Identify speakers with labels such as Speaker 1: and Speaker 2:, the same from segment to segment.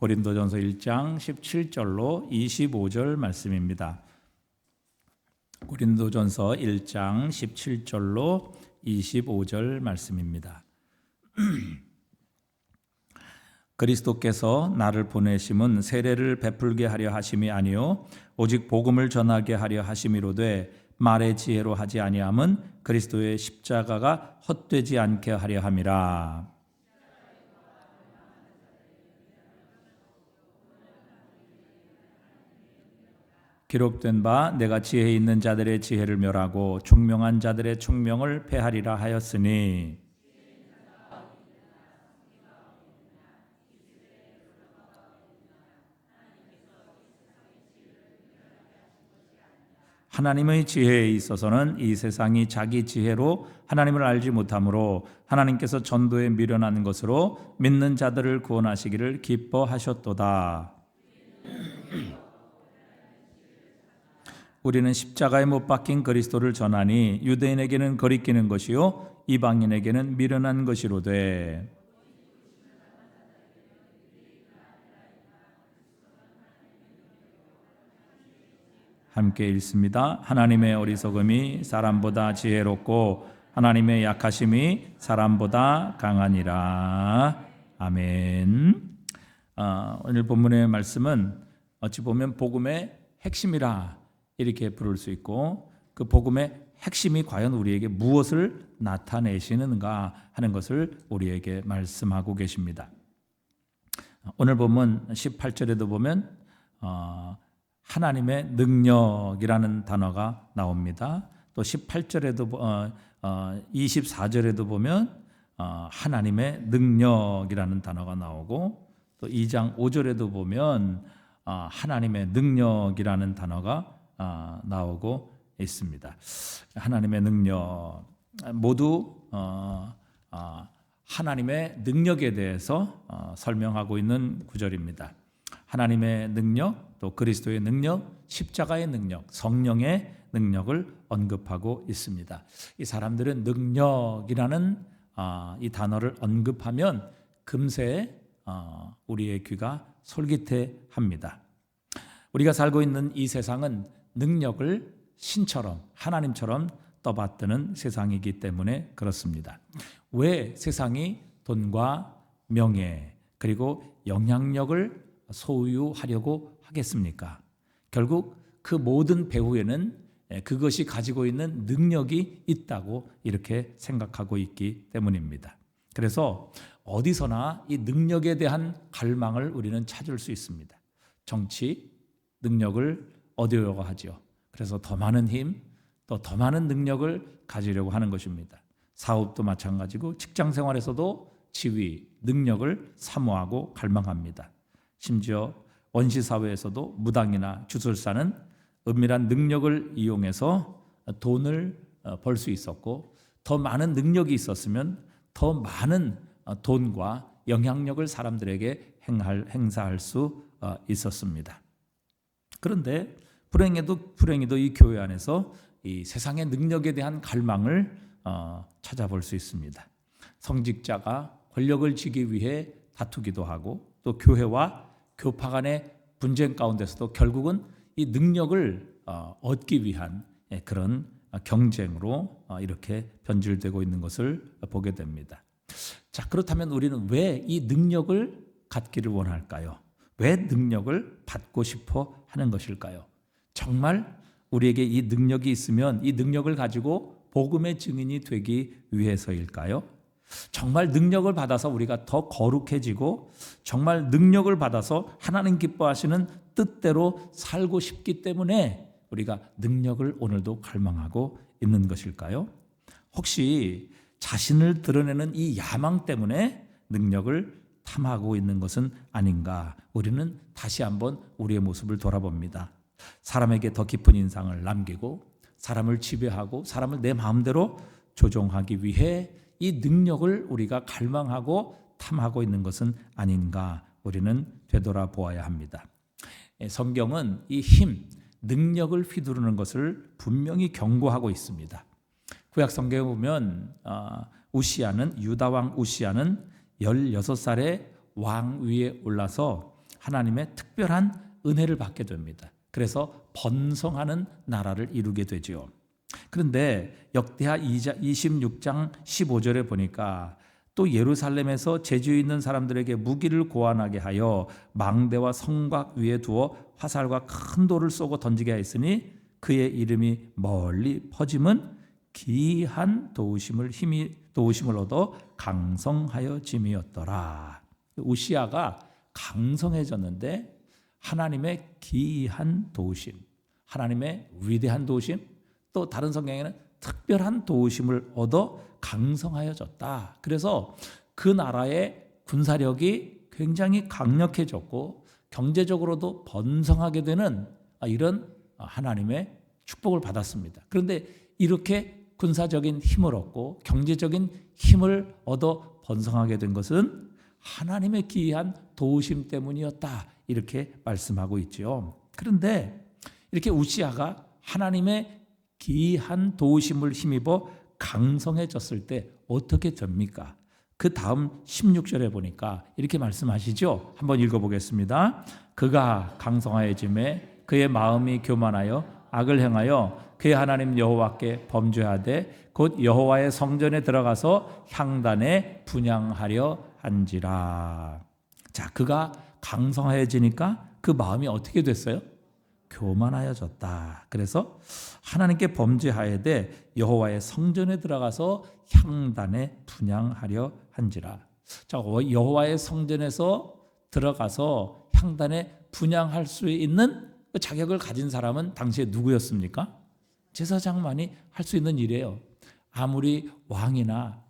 Speaker 1: 고린도전서 1장 17절로 25절 말씀입니다. 고린도전서 1장 17절로 25절 말씀입니다. 그리스도께서 나를 보내심은 세례를 베풀게 하려 하심이 아니요 오직 복음을 전하게 하려 하심이로되 말의 지혜로 하지 아니함은 그리스도의 십자가가 헛되지 않게 하려 함이라. 기록된 바 내가 지혜 있는 자들의 지혜를 멸하고 총명한 자들의 총명을 패하리라 하였으니 하나님의 지혜에 있어서는 이 세상이 자기 지혜로 하나님을 알지 못하므로 하나님께서 전도에 미련한 것으로 믿는 자들을 구원하시기를 기뻐하셨도다. 우리는 십자가에 못 박힌 그리스도를 전하니 유대인에게는 거리끼는 것이요 이방인에게는 미련한 것이로되 함께 읽습니다. 하나님의 어리석음이 사람보다 지혜롭고 하나님의 약하심이 사람보다 강하니라. 아멘. 오늘 본문의 말씀은 어찌 보면 복음의 핵심이라 이렇게 부를 수 있고 그 복음의 핵심이 과연 우리에게 무엇을 나타내시는가 하는 것을 우리에게 말씀하고 계십니다. 오늘 본문 18절에도 보면 하나님의 능력이라는 단어가 나옵니다. 또 18절에도 24절에도 보면 하나님의 능력이라는 단어가 나오고 또 2장 5절에도 보면 하나님의 능력이라는 단어가 나오고 있습니다. 하나님의 능력 모두 하나님의 능력에 대해서 설명하고 있는 구절입니다. 하나님의 능력, 또 그리스도의 능력, 십자가의 능력, 성령의 능력을 언급하고 있습니다. 이 사람들은 능력이라는 이 단어를 언급하면 금세 우리의 귀가 솔깃해합니다. 우리가 살고 있는 이 세상은 능력을 신처럼 하나님처럼 떠받드는 세상이기 때문에 그렇습니다. 왜 세상이 돈과 명예 그리고 영향력을 소유하려고 하겠습니까? 결국 그 모든 배후에는 그것이 가지고 있는 능력이 있다고 이렇게 생각하고 있기 때문입니다. 그래서 어디서나 이 능력에 대한 갈망을 우리는 찾을 수 있습니다. 정치, 능력을 얻으려고 하죠. 그래서 더 많은 힘, 또 더 많은 능력을 가지려고 하는 것입니다. 사업도 마찬가지고 직장 생활에서도 지위, 능력을 사모하고 갈망합니다. 심지어 원시사회에서도 무당이나 주술사는 은밀한 능력을 이용해서 돈을 벌 수 있었고 더 많은 능력이 있었으면 더 많은 돈과 영향력을 사람들에게 행사할 수 있었습니다. 그런데 불행히도 이 교회 안에서 이 세상의 능력에 대한 갈망을 찾아볼 수 있습니다. 성직자가 권력을 쥐기 위해 다투기도 하고 또 교회와 교파 간의 분쟁 가운데서도 결국은 이 능력을 얻기 위한 그런 경쟁으로 이렇게 변질되고 있는 것을 보게 됩니다. 자, 그렇다면 우리는 왜 이 능력을 갖기를 원할까요? 왜 능력을 받고 싶어 하는 것일까요? 정말 우리에게 이 능력이 있으면 이 능력을 가지고 복음의 증인이 되기 위해서일까요? 정말 능력을 받아서 우리가 더 거룩해지고 정말 능력을 받아서 하나님 기뻐하시는 뜻대로 살고 싶기 때문에 우리가 능력을 오늘도 갈망하고 있는 것일까요? 혹시 자신을 드러내는 이 야망 때문에 능력을 탐하고 있는 것은 아닌가? 우리는 다시 한번 우리의 모습을 돌아봅니다. 사람에게 더 깊은 인상을 남기고 사람을 지배하고 사람을 내 마음대로 조종하기 위해 이 능력을 우리가 갈망하고 탐하고 있는 것은 아닌가? 우리는 되돌아보아야 합니다. 성경은 이 힘, 능력을 휘두르는 것을 분명히 경고하고 있습니다. 구약 성경에 보면 유다 왕 우시아는 16살에 왕 위에 올라서 하나님의 특별한 은혜를 받게 됩니다. 그래서 번성하는 나라를 이루게 되죠. 그런데 역대하 26장 15절에 보니까 또 예루살렘에서 재주 있는 사람들에게 무기를 고안하게 하여 망대와 성곽 위에 두어 화살과 큰 돌을 쏘고 던지게 하였으니 그의 이름이 멀리 퍼짐은 기이한 도우심을 얻어 강성하여짐이었더라. 우시야가 강성해졌는데 하나님의 기이한 도우심, 하나님의 위대한 도우심, 또 다른 성경에는 특별한 도우심을 얻어 강성하여졌다. 그래서 그 나라의 군사력이 굉장히 강력해졌고 경제적으로도 번성하게 되는 이런 하나님의 축복을 받았습니다. 그런데 이렇게 군사적인 힘을 얻고 경제적인 힘을 얻어 번성하게 된 것은 하나님의 기이한 도우심 때문이었다. 이렇게 말씀하고 있죠. 그런데 이렇게 우시야가 하나님의 기이한 도우심을 힘입어 강성해졌을 때 어떻게 됩니까? 그 다음 16절에 보니까 이렇게 말씀하시죠. 한번 읽어보겠습니다. 그가 강성하여짐에 그의 마음이 교만하여 악을 행하여 그의 하나님 여호와께 범죄하되 곧 여호와의 성전에 들어가서 향단에 분향하려 한지라. 자, 그가 강성하여지니까 그 마음이 어떻게 됐어요? 교만하여졌다. 그래서 하나님께 범죄하여되 여호와의 성전에 들어가서 향단에 분향하려 한지라. 자, 여호와의 성전에서 들어가서 향단에 분향할 수 있는 그 자격을 가진 사람은 당시에 누구였습니까? 제사장만이 할 수 있는 일이에요. 아무리 왕이나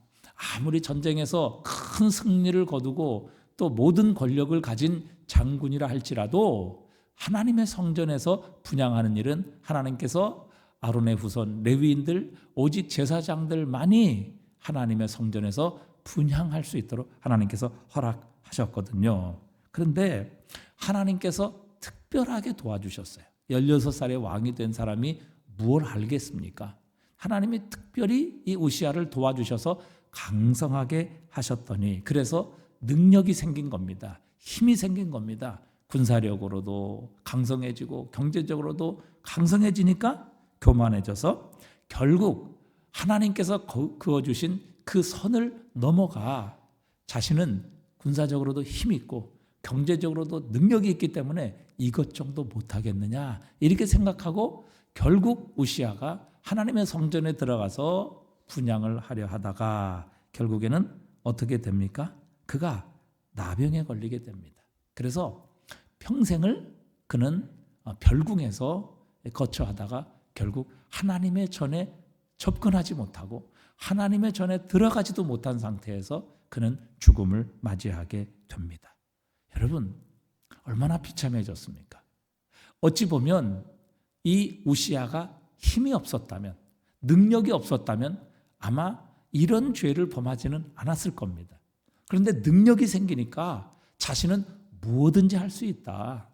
Speaker 1: 아무리 전쟁에서 큰 승리를 거두고 또 모든 권력을 가진 장군이라 할지라도 하나님의 성전에서 분향하는 일은 하나님께서 아론의 후손 레위인들 오직 제사장들만이 하나님의 성전에서 분향할 수 있도록 하나님께서 허락하셨거든요. 그런데 하나님께서 특별하게 도와주셨어요. 16살의 왕이 된 사람이 무엇을 알겠습니까? 하나님이 특별히 이 우시야를 도와주셔서 강성하게 하셨더니 그래서 능력이 생긴 겁니다. 힘이 생긴 겁니다. 군사력으로도 강성해지고 경제적으로도 강성해지니까 교만해져서 결국 하나님께서 그어주신 그 선을 넘어가 자신은 군사적으로도 힘이 있고 경제적으로도 능력이 있기 때문에 이것 정도 못하겠느냐 이렇게 생각하고 결국 우시야가 하나님의 성전에 들어가서 분향을 하려 하다가 결국에는 어떻게 됩니까? 그가 나병에 걸리게 됩니다. 그래서 평생을 그는 별궁에서 거처하다가 결국 하나님의 전에 접근하지 못하고 하나님의 전에 들어가지도 못한 상태에서 그는 죽음을 맞이하게 됩니다. 여러분 얼마나 비참해졌습니까? 어찌 보면 이 우시야가 힘이 없었다면 능력이 없었다면 아마 이런 죄를 범하지는 않았을 겁니다. 그런데 능력이 생기니까 자신은 무엇든지 할 수 있다.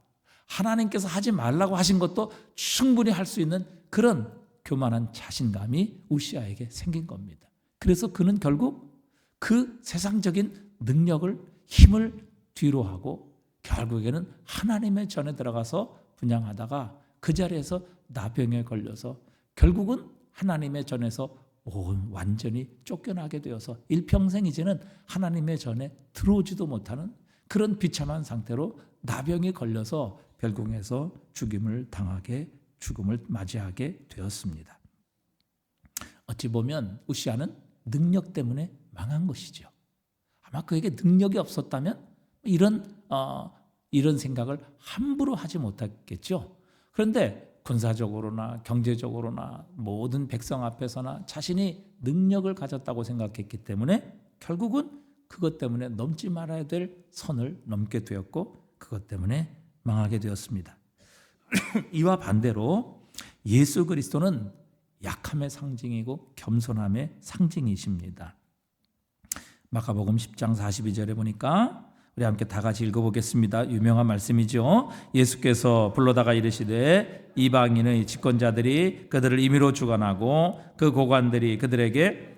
Speaker 1: 하나님께서 하지 말라고 하신 것도 충분히 할 수 있는 그런 교만한 자신감이 우시야에게 생긴 겁니다. 그래서 그는 결국 그 세상적인 능력을 힘을 뒤로 하고 결국에는 하나님의 전에 들어가서 분향하다가 그 자리에서 나병에 걸려서 결국은 하나님의 전에서 완전히 쫓겨나게 되어서 일평생 이제는 하나님의 전에 들어오지도 못하는 그런 비참한 상태로 나병이 걸려서 별궁에서 죽음을 맞이하게 되었습니다. 어찌 보면 우시야는 능력 때문에 망한 것이죠. 아마 그에게 능력이 없었다면 이런 생각을 함부로 하지 못했겠죠. 그런데 군사적으로나 경제적으로나 모든 백성 앞에서나 자신이 능력을 가졌다고 생각했기 때문에 결국은 그것 때문에 넘지 말아야 될 선을 넘게 되었고 그것 때문에 망하게 되었습니다. 이와 반대로 예수 그리스도는 약함의 상징이고 겸손함의 상징이십니다. 마가복음 10장 42절에 보니까 우리 함께 다 같이 읽어보겠습니다. 유명한 말씀이죠. 예수께서 불러다가 이르시되 이방인의 집권자들이 그들을 임의로 주관하고 그 고관들이 그들에게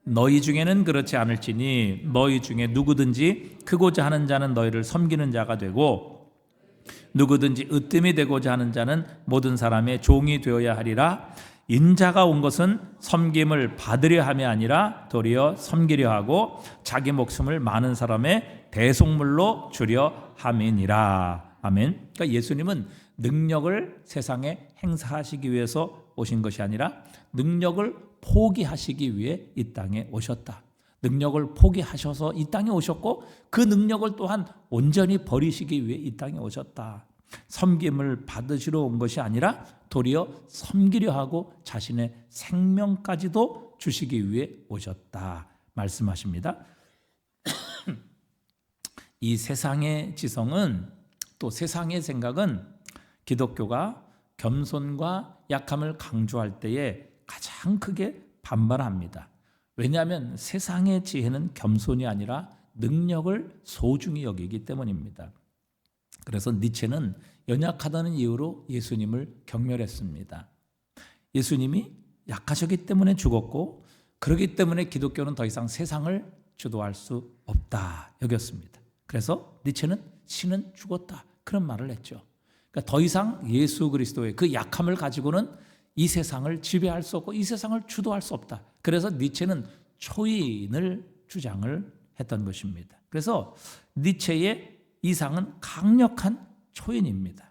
Speaker 1: 너희 중에는 그렇지 않을지니 너희 중에 누구든지 크고자 하는 자는 너희를 섬기는 자가 되고 누구든지 으뜸이 되고자 하는 자는 모든 사람의 종이 되어야 하리라. 인자가 온 것은 섬김을 받으려 함이 아니라 도리어 섬기려 하고 자기 목숨을 많은 사람의 대속물로 주려 함이니라. 아멘. 그러니까 예수님은 능력을 세상에 행사하시기 위해서 오신 것이 아니라 능력을 포기하시기 위해 이 땅에 오셨다. 능력을 포기하셔서 이 땅에 오셨고 그 능력을 또한 온전히 버리시기 위해 이 땅에 오셨다. 섬김을 받으시러 온 것이 아니라 도리어 섬기려 하고 자신의 생명까지도 주시기 위해 오셨다 말씀하십니다. 이 세상의 지성은 또 세상의 생각은 기독교가 겸손과 약함을 강조할 때에 가장 크게 반발합니다. 왜냐하면 세상의 지혜는 겸손이 아니라 능력을 소중히 여기기 때문입니다. 그래서 니체는 연약하다는 이유로 예수님을 경멸했습니다. 예수님이 약하셨기 때문에 죽었고 그렇기 때문에 기독교는 더 이상 세상을 주도할 수 없다 여겼습니다. 그래서 니체는 신은 죽었다 그런 말을 했죠. 그러니까 더 이상 예수 그리스도의 그 약함을 가지고는 이 세상을 지배할 수 없고 이 세상을 주도할 수 없다. 그래서 니체는 초인을 주장을 했던 것입니다. 그래서 니체의 이상은 강력한 초인입니다.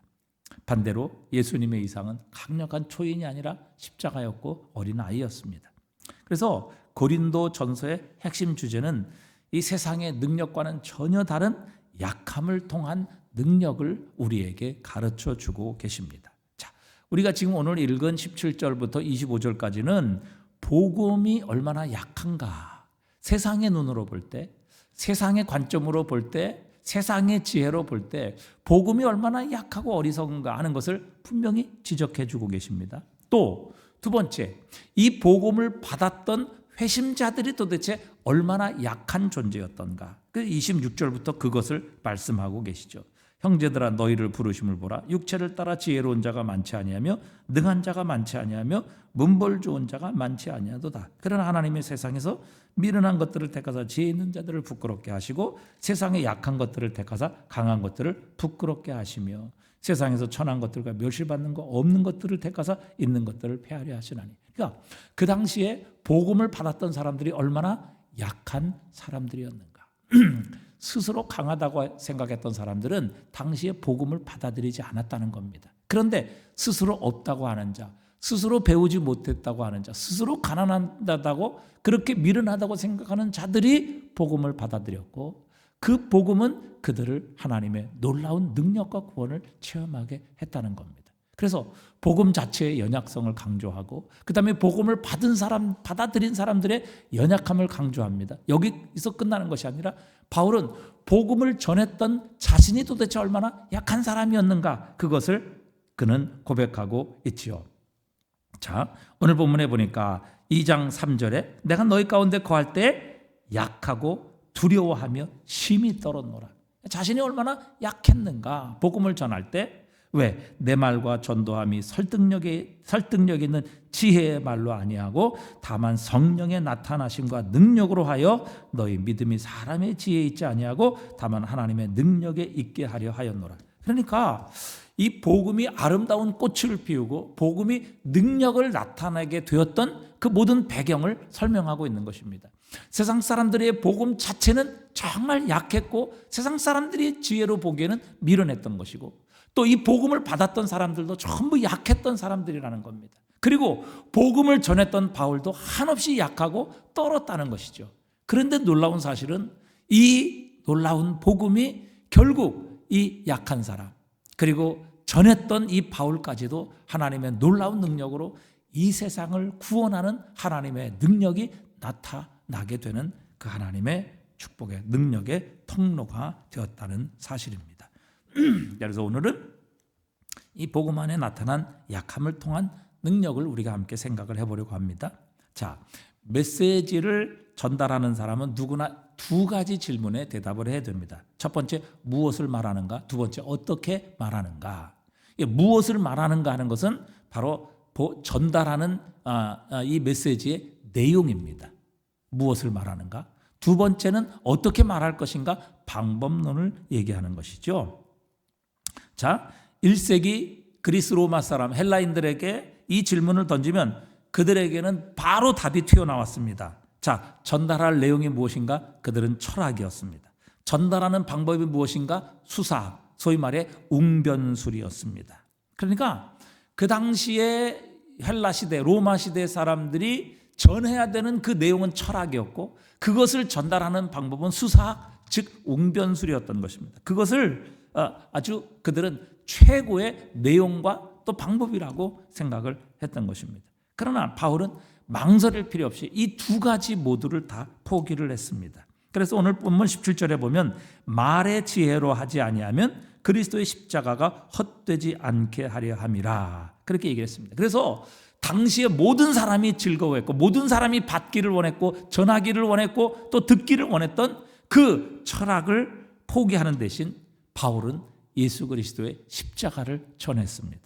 Speaker 1: 반대로 예수님의 이상은 강력한 초인이 아니라 십자가였고 어린아이였습니다. 그래서 고린도 전서의 핵심 주제는 이 세상의 능력과는 전혀 다른 약함을 통한 능력을 우리에게 가르쳐 주고 계십니다. 자, 우리가 지금 오늘 읽은 17절부터 25절까지는 복음이 얼마나 약한가, 세상의 눈으로 볼 때, 세상의 관점으로 볼 때, 세상의 지혜로 볼 때 복음이 얼마나 약하고 어리석은가 하는 것을 분명히 지적해 주고 계십니다. 또 두 번째, 이 복음을 받았던 회심자들이 도대체 얼마나 약한 존재였던가. 그 26절부터 그것을 말씀하고 계시죠. 형제들아 너희를 부르심을 보라. 육체를 따라 지혜로운 자가 많지 아니하며 능한 자가 많지 아니하며 문벌 좋은 자가 많지 아니하도다. 그러나 하나님의 세상에서 미련한 것들을 택하사 지혜 있는 자들을 부끄럽게 하시고 세상의 약한 것들을 택하사 강한 것들을 부끄럽게 하시며 세상에서 천한 것들과 멸시받는 거 없는 것들을 택하사 있는 것들을 폐하려 하시나니. 그러니까 그 당시에 복음을 받았던 사람들이 얼마나 약한 사람들이었는가. 스스로 강하다고 생각했던 사람들은 당시에 복음을 받아들이지 않았다는 겁니다. 그런데 스스로 없다고 하는 자, 스스로 배우지 못했다고 하는 자, 스스로 가난하다고 그렇게 미련하다고 생각하는 자들이 복음을 받아들였고 그 복음은 그들을 하나님의 놀라운 능력과 구원을 체험하게 했다는 겁니다. 그래서 복음 자체의 연약성을 강조하고 그 다음에 복음을 받아들인 사람들의 연약함을 강조합니다. 여기서 끝나는 것이 아니라 바울은 복음을 전했던 자신이 도대체 얼마나 약한 사람이었는가 그것을 그는 고백하고 있지요. 자, 오늘 본문에 보니까 2장 3절에 내가 너희 가운데 거할 때 약하고 두려워하며 심히 떨었노라. 자신이 얼마나 약했는가 복음을 전할 때 왜? 내 말과 전도함이 설득력 있는 지혜의 말로 아니하고 다만 성령의 나타나심과 능력으로 하여 너희 믿음이 사람의 지혜에 있지 아니하고 다만 하나님의 능력에 있게 하려 하였노라. 그러니까 이 복음이 아름다운 꽃을 피우고 복음이 능력을 나타내게 되었던 그 모든 배경을 설명하고 있는 것입니다. 세상 사람들의 복음 자체는 정말 약했고 세상 사람들이 지혜로 보기에는 미련했던 것이고 또 이 복음을 받았던 사람들도 전부 약했던 사람들이라는 겁니다. 그리고 복음을 전했던 바울도 한없이 약하고 떨었다는 것이죠. 그런데 놀라운 사실은 이 놀라운 복음이 결국 이 약한 사람 그리고 전했던 이 바울까지도 하나님의 놀라운 능력으로 이 세상을 구원하는 하나님의 능력이 나타나게 되는 그 하나님의 축복의 능력의 통로가 되었다는 사실입니다. 그래서 오늘은 이 복음 안에 나타난 약함을 통한 능력을 우리가 함께 생각을 해보려고 합니다. 자, 메시지를 전달하는 사람은 누구나 두 가지 질문에 대답을 해야 됩니다. 첫 번째, 무엇을 말하는가? 두 번째, 어떻게 말하는가? 무엇을 말하는가 하는 것은 바로 전달하는 이 메시지의 내용입니다. 무엇을 말하는가? 두 번째는 어떻게 말할 것인가? 방법론을 얘기하는 것이죠. 자, 1세기 그리스 로마 사람 헬라인들에게 이 질문을 던지면 그들에게는 바로 답이 튀어나왔습니다. 자, 전달할 내용이 무엇인가? 그들은 철학이었습니다. 전달하는 방법이 무엇인가? 수사학, 소위 말해 웅변술이었습니다. 그러니까 그 당시에 헬라 시대, 로마 시대 사람들이 전해야 되는 그 내용은 철학이었고 그것을 전달하는 방법은 수사학, 즉 웅변술이었던 것입니다. 그것을 아주 그들은 최고의 내용과 또 방법이라고 생각을 했던 것입니다. 그러나 바울은 망설일 필요 없이 이 두 가지 모두를 다 포기를 했습니다. 그래서 오늘 본문 17절에 보면 말의 지혜로 하지 아니하면 그리스도의 십자가가 헛되지 않게 하려 함이라 그렇게 얘기했습니다. 그래서 당시에 모든 사람이 즐거워했고 모든 사람이 받기를 원했고 전하기를 원했고 또 듣기를 원했던 그 철학을 포기하는 대신 바울은 예수 그리스도의 십자가를 전했습니다.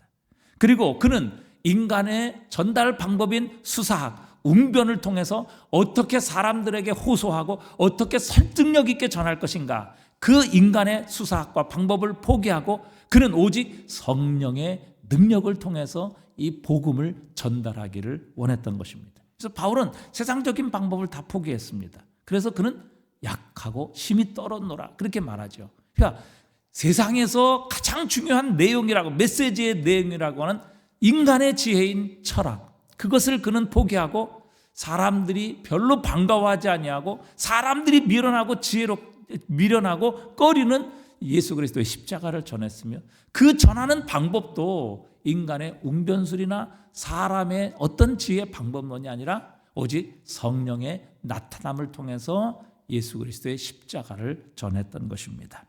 Speaker 1: 그리고 그는 인간의 전달 방법인 수사학, 웅변을 통해서 어떻게 사람들에게 호소하고 어떻게 설득력 있게 전할 것인가 그 인간의 수사학과 방법을 포기하고 그는 오직 성령의 능력을 통해서 이 복음을 전달하기를 원했던 것입니다. 그래서 바울은 세상적인 방법을 다 포기했습니다. 그래서 그는 약하고 심히 떨었노라 그렇게 말하죠. 그러니까 세상에서 가장 중요한 내용이라고 메시지의 내용이라고 하는 인간의 지혜인 철학 그것을 그는 포기하고 사람들이 별로 반가워하지 아니하고 사람들이 미련하고 꺼리는 예수 그리스도의 십자가를 전했으며 그 전하는 방법도 인간의 웅변술이나 사람의 어떤 지혜의 방법론이 아니라 오직 성령의 나타남을 통해서 예수 그리스도의 십자가를 전했던 것입니다.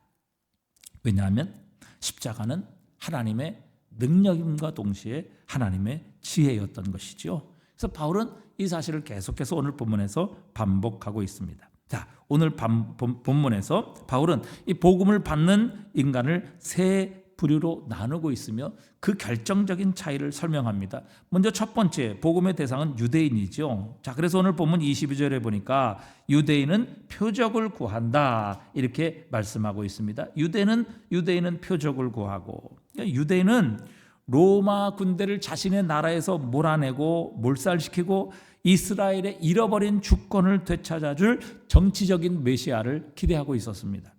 Speaker 1: 왜냐하면 십자가는 하나님의 능력임과 동시에 하나님의 지혜였던 것이죠. 그래서 바울은 이 사실을 계속해서 오늘 본문에서 반복하고 있습니다. 자, 오늘 본문에서 바울은 이 복음을 받는 인간을 세 부류로 나누고 있으며 그 결정적인 차이를 설명합니다. 먼저 첫 번째, 복음의 대상은 유대인이죠. 자, 그래서 오늘 본문 22절에 보니까 유대인은 표적을 구한다 이렇게 말씀하고 있습니다. 유대인은 표적을 구하고 유대인은 로마 군대를 자신의 나라에서 몰아내고 몰살시키고 이스라엘의 잃어버린 주권을 되찾아줄 정치적인 메시아를 기대하고 있었습니다.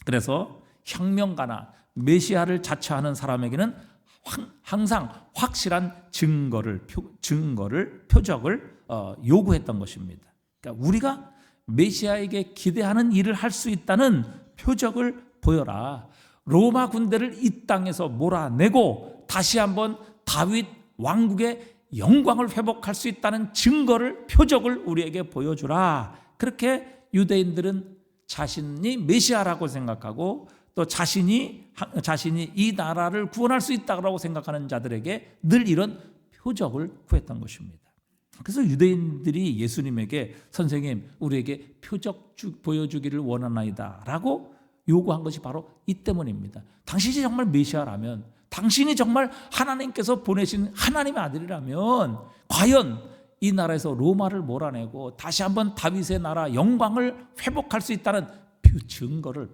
Speaker 1: 그래서 혁명가나 메시아를 자처하는 사람에게는 항상 확실한 표적을 요구했던 것입니다. 그러니까 우리가 메시아에게 기대하는 일을 할 수 있다는 표적을 보여라. 로마 군대를 이 땅에서 몰아내고 다시 한번 다윗 왕국의 영광을 회복할 수 있다는 표적을 우리에게 보여주라. 그렇게 유대인들은 자신이 메시아라고 생각하고 또 자신이 이 나라를 구원할 수 있다고 생각하는 자들에게 늘 이런 표적을 구했던 것입니다. 그래서 유대인들이 예수님에게 선생님 우리에게 표적 보여주기를 원하나이다 라고 요구한 것이 바로 이 때문입니다. 당신이 정말 메시아라면 당신이 정말 하나님께서 보내신 하나님의 아들이라면 과연 이 나라에서 로마를 몰아내고 다시 한번 다윗의 나라 영광을 회복할 수 있다는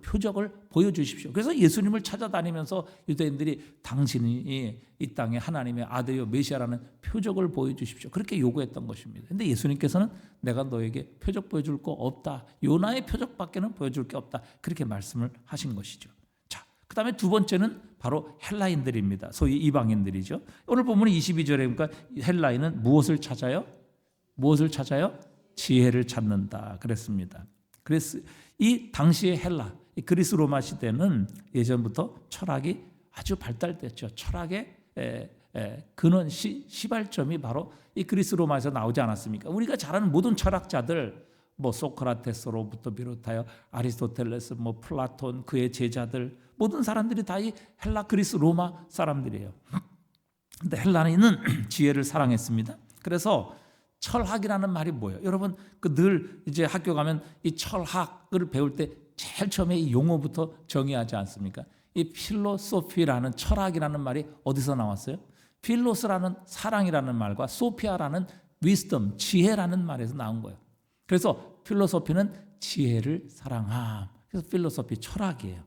Speaker 1: 표적을 보여주십시오. 그래서 예수님을 찾아다니면서 유대인들이 당신이 이 땅에 하나님의 아들이요 메시아라는 표적을 보여주십시오. 그렇게 요구했던 것입니다. 그런데 예수님께서는 내가 너에게 표적 보여줄 거 없다. 요나의 표적밖에는 보여줄 게 없다. 그렇게 말씀을 하신 것이죠. 자, 그 다음에 두 번째는 바로 헬라인들입니다. 소위 이방인들이죠. 오늘 보면 22절에 보니까 헬라인은 무엇을 찾아요? 지혜를 찾는다 그랬습니다. 그래서 이 당시의 헬라, 그리스 로마 시대는 예전부터 철학이 아주 발달됐죠. 철학의 근원 시발점이 바로 이 그리스 로마에서 나오지 않았습니까? 우리가 잘 아는 모든 철학자들 소크라테스로부터 비롯하여 아리스토텔레스, 플라톤, 그의 제자들 모든 사람들이 다 이 헬라, 그리스, 로마 사람들이에요. 근데 헬라인은 지혜를 사랑했습니다. 그래서 철학이라는 말이 뭐예요? 여러분 늘 이제 학교 가면 이 철학을 배울 때 제일 처음에 이 용어부터 정의하지 않습니까? 이 필로소피라는 철학이라는 말이 어디서 나왔어요? 필로스라는 사랑이라는 말과 소피아라는 위스덤 지혜라는 말에서 나온 거예요. 그래서 필로소피는 지혜를 사랑함. 그래서 필로소피 철학이에요.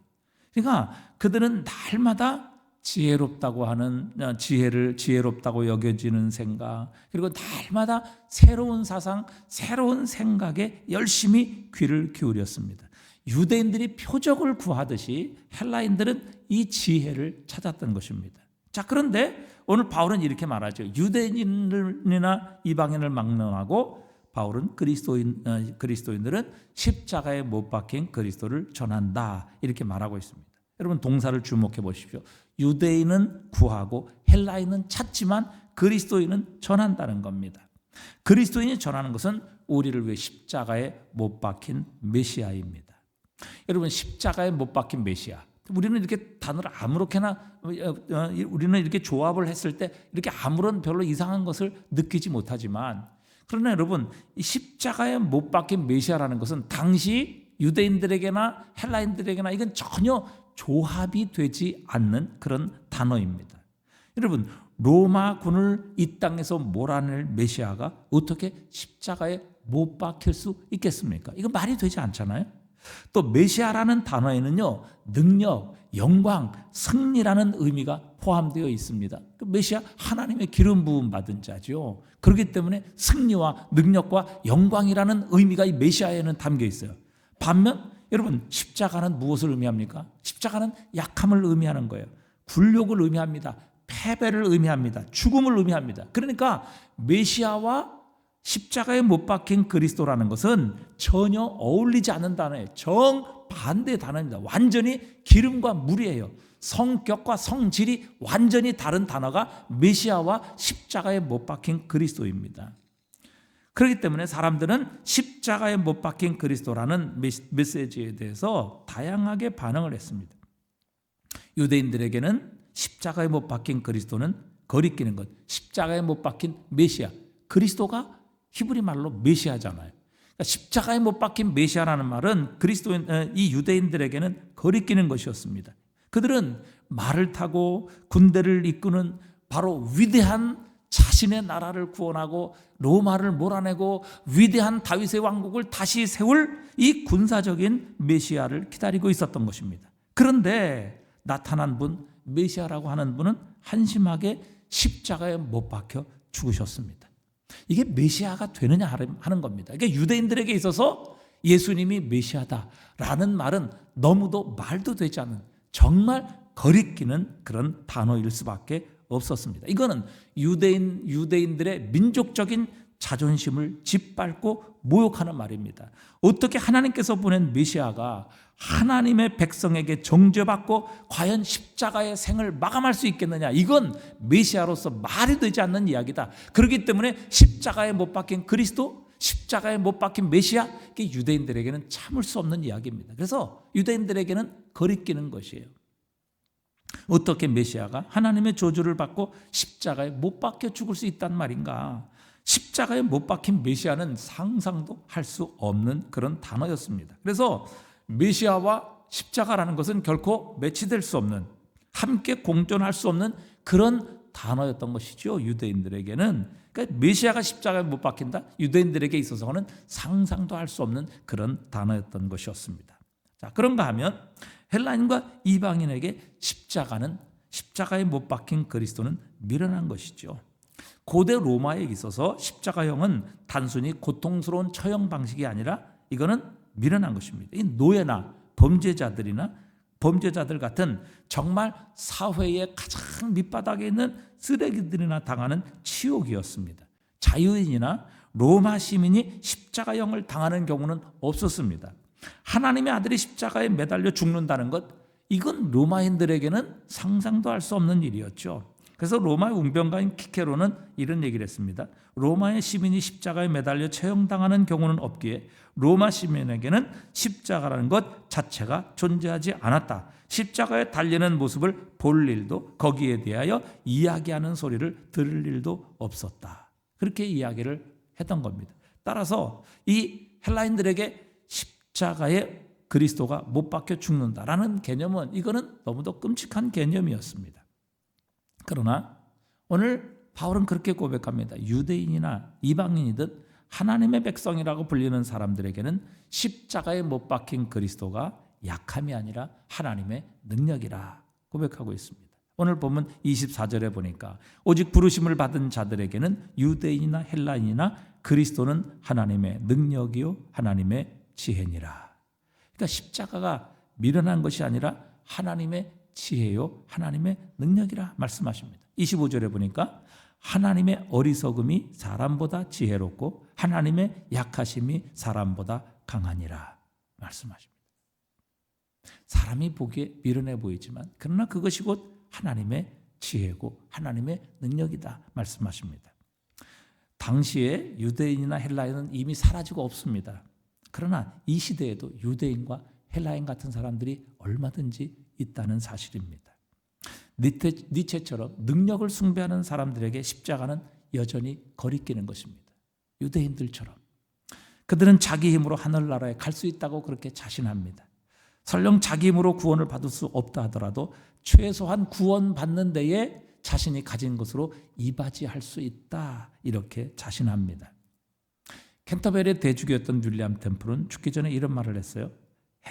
Speaker 1: 그러니까 그들은 날마다 지혜롭다고 하는 지혜롭다고 여겨지는 생각, 그리고 날마다 새로운 사상, 새로운 생각에 열심히 귀를 기울였습니다. 유대인들이 표적을 구하듯이 헬라인들은 이 지혜를 찾았던 것입니다. 자, 그런데 오늘 바울은 이렇게 말하죠. 유대인이나 이방인을 막론하고 바울은 그리스도인들은 십자가에 못 박힌 그리스도를 전한다, 이렇게 말하고 있습니다. 여러분, 동사를 주목해 보십시오. 유대인은 구하고 헬라인은 찾지만 그리스도인은 전한다는 겁니다. 그리스도인이 전하는 것은 우리를 위해 십자가에 못 박힌 메시아입니다. 여러분, 십자가에 못 박힌 메시아, 우리는 이렇게 단어를 아무렇게나 우리는 이렇게 조합을 했을 때 이렇게 아무런 별로 이상한 것을 느끼지 못하지만, 그러나 여러분, 이 십자가에 못 박힌 메시아라는 것은 당시 유대인들에게나 헬라인들에게나 이건 전혀 조합이 되지 않는 그런 단어입니다. 여러분, 로마군을 이 땅에서 몰아낼 메시아가 어떻게 십자가에 못 박힐 수 있겠습니까? 이거 말이 되지 않잖아요. 또 메시아라는 단어에는요, 능력, 영광, 승리라는 의미가 포함되어 있습니다. 그 메시아, 하나님의 기름 부음 받은 자죠. 그렇기 때문에 승리와 능력과 영광이라는 의미가 이 메시아에는 담겨 있어요. 반면 여러분, 십자가는 무엇을 의미합니까? 십자가는 약함을 의미하는 거예요. 굴욕을 의미합니다. 패배를 의미합니다. 죽음을 의미합니다. 그러니까 메시아와 십자가에 못 박힌 그리스도라는 것은 전혀 어울리지 않는 단어예요. 정반대 단어입니다. 완전히 기름과 물이에요. 성격과 성질이 완전히 다른 단어가 메시아와 십자가에 못 박힌 그리스도입니다. 그렇기 때문에 사람들은 십자가에 못 박힌 그리스도라는 메시지에 대해서 다양하게 반응을 했습니다. 유대인들에게는 십자가에 못 박힌 그리스도는 거리끼는 것, 십자가에 못 박힌 메시아, 그리스도가 히브리 말로 메시아잖아요. 그러니까 십자가에 못 박힌 메시아라는 말은 이 유대인들에게는 거리끼는 것이었습니다. 그들은 말을 타고 군대를 이끄는 바로 위대한 자신의 나라를 구원하고 로마를 몰아내고 위대한 다윗의 왕국을 다시 세울 이 군사적인 메시아를 기다리고 있었던 것입니다. 그런데 나타난 분, 메시아라고 하는 분은 한심하게 십자가에 못 박혀 죽으셨습니다. 이게 메시아가 되느냐 하는 겁니다. 그러니까 유대인들에게 있어서 예수님이 메시아다라는 말은 너무도 말도 되지 않는, 정말 거리끼는 그런 단어일 수밖에 없었습니다. 이거는 유대인들의 민족적인 자존심을 짓밟고 모욕하는 말입니다. 어떻게 하나님께서 보낸 메시아가 하나님의 백성에게 정죄받고 과연 십자가의 생을 마감할 수 있겠느냐? 이건 메시아로서 말이 되지 않는 이야기다. 그렇기 때문에 십자가에 못 박힌 그리스도, 십자가에 못 박힌 메시아, 이게 유대인들에게는 참을 수 없는 이야기입니다. 그래서 유대인들에게는 거리끼는 것이에요. 어떻게 메시아가 하나님의 저주를 받고 십자가에 못 박혀 죽을 수 있단 말인가? 십자가에 못 박힌 메시아는 상상도 할 수 없는 그런 단어였습니다. 그래서 메시아와 십자가라는 것은 결코 매치될 수 없는, 함께 공존할 수 없는 그런 단어였던 것이죠. 유대인들에게는. 그러니까 메시아가 십자가에 못 박힌다, 유대인들에게 있어서는 상상도 할 수 없는 그런 단어였던 것이었습니다. 자, 그런가 하면 헬라인과 이방인에게 십자가에 못 박힌 그리스도는 미련한 것이죠. 고대 로마에 있어서 십자가형은 단순히 고통스러운 처형 방식이 아니라 이거는 미련한 것입니다. 이 노예나 범죄자들 같은 정말 사회의 가장 밑바닥에 있는 쓰레기들이나 당하는 치욕이었습니다. 자유인이나 로마 시민이 십자가형을 당하는 경우는 없었습니다. 하나님의 아들이 십자가에 매달려 죽는다는 것, 이건 로마인들에게는 상상도 할 수 없는 일이었죠. 그래서 로마의 웅변가인 키케로는 이런 얘기를 했습니다. 로마의 시민이 십자가에 매달려 처형당하는 경우는 없기에 로마 시민에게는 십자가라는 것 자체가 존재하지 않았다. 십자가에 달리는 모습을 볼 일도, 거기에 대하여 이야기하는 소리를 들을 일도 없었다. 그렇게 이야기를 했던 겁니다. 따라서 이 헬라인들에게 십자가에 그리스도가 못 박혀 죽는다라는 개념은, 이거는 너무도 끔찍한 개념이었습니다. 그러나 오늘 바울은 그렇게 고백합니다. 유대인이나 이방인이든 하나님의 백성이라고 불리는 사람들에게는 십자가에 못 박힌 그리스도가 약함이 아니라 하나님의 능력이라 고백하고 있습니다. 오늘 보면 24절에 보니까 오직 부르심을 받은 자들에게는 유대인이나 헬라인이나 그리스도는 하나님의 능력이요 하나님의 지혜니라. 그러니까 십자가가 미련한 것이 아니라 하나님의 지혜요 하나님의 능력이라 말씀하십니다. 25절에 보니까 하나님의 어리석음이 사람보다 지혜롭고 하나님의 약하심이 사람보다 강하니라 말씀하십니다. 사람이 보기에 미련해 보이지만 그러나 그것이 곧 하나님의 지혜고 하나님의 능력이다 말씀하십니다. 당시에 유대인이나 헬라인은 이미 사라지고 없습니다. 그러나 이 시대에도 유대인과 헬라인 같은 사람들이 얼마든지 있다는 사실입니다. 니체처럼 능력을 숭배하는 사람들에게 십자가는 여전히 거리끼는 것입니다. 유대인들처럼 그들은 자기 힘으로 하늘나라에 갈 수 있다고 그렇게 자신합니다. 설령 자기 힘으로 구원을 받을 수 없다 하더라도 최소한 구원받는 데에 자신이 가진 것으로 이바지할 수 있다 이렇게 자신합니다. 캔터베리의 대주교였던 윌리엄 템플은 죽기 전에 이런 말을 했어요.